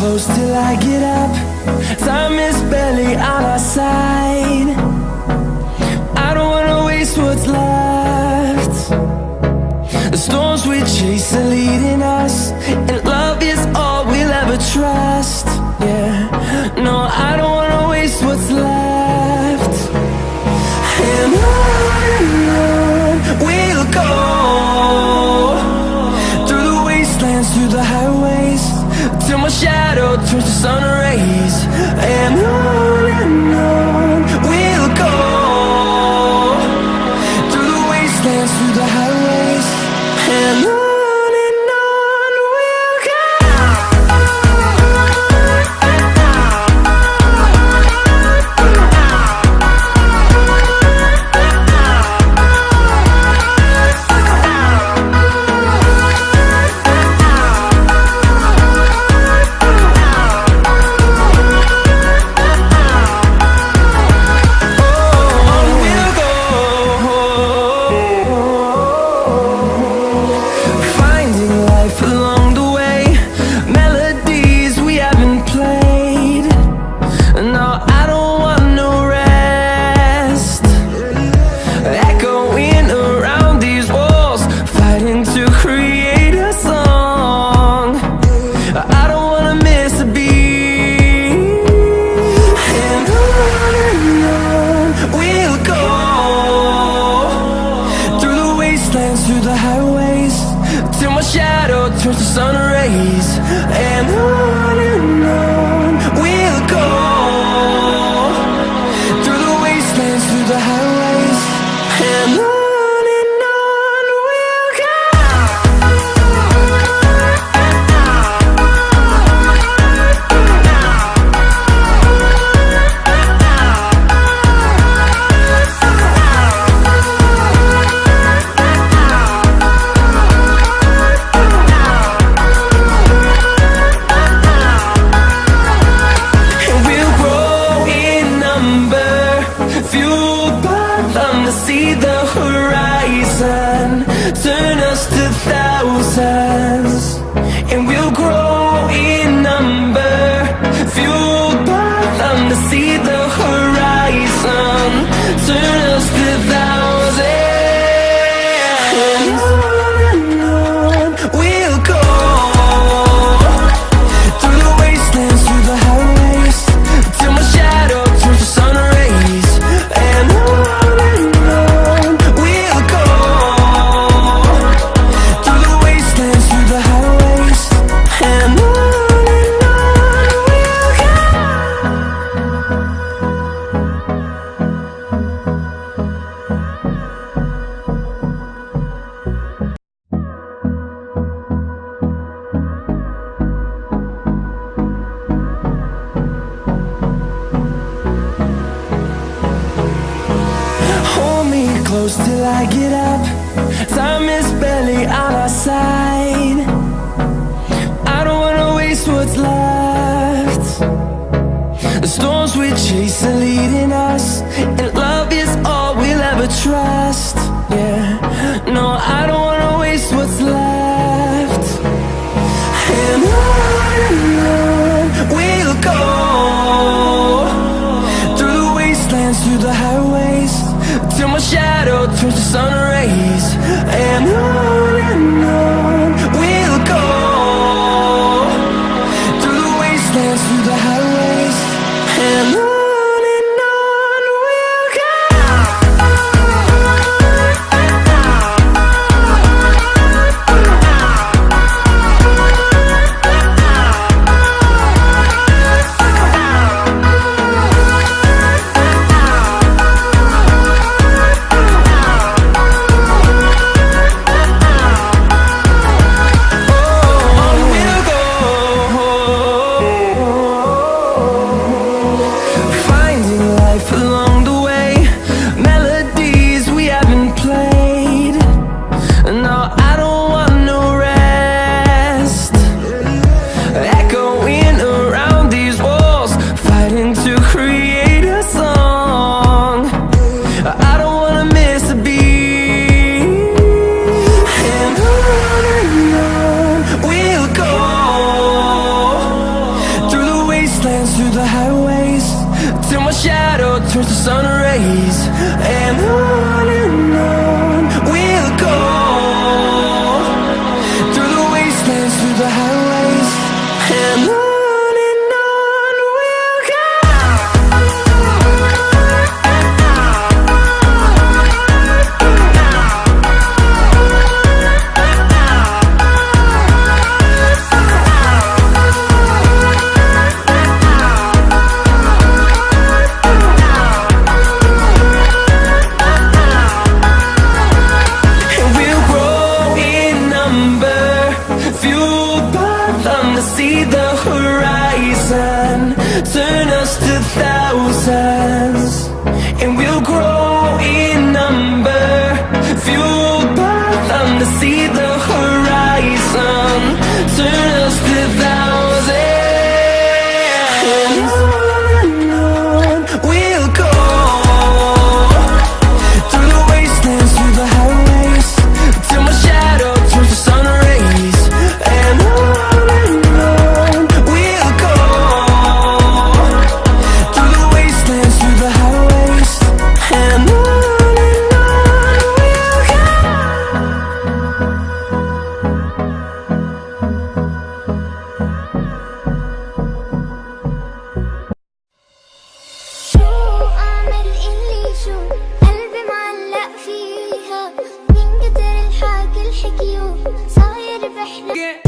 close till I get up. Time is barely on our side. I don't wanna waste what's left. The storms we chase are leading us, and love is all we'll ever trust. Yeah, no, I don't wanna waste what's left. And on we'll go, through the wastelands, through the highways, till my shadow turns to sun rays. And on we'll go, through the wastelands, through the highways, and on we'll go. Through the highways, till my shadow turns to sun rays. And on we'll go, through the wastelands, through the highways, and on we'll go. See the horizon, turn us to thousands, and we'll grow in number, fueled by them. To see the horizon, turn us to thousands, and on we'll go, through the wastelands, through the highways, till my shadow turns to sun rays. And close till I get up. Time is barely on our side. I don't wanna waste what's left. The storms we chase are leading us, and love is all we'll ever trust. Yeah, no, I don't wanna waste what's left. And on we'll go, through the wastelands, through the highways, till my shadow turns to sun rays. And on we'll go, through the wastelands, through the highways, and on we'll go. till my shadow turns to sun rays. And on we'll go, through the wastelands, through the highways, and on we'll go. See the horizon, turn us to thousands, and we'll grow in number, fueled by them to see the horizon, turn us to thousands, and on we'll go, through the wastelands, through the highways, till my shadow turns to sun rays, and on صاير بحنا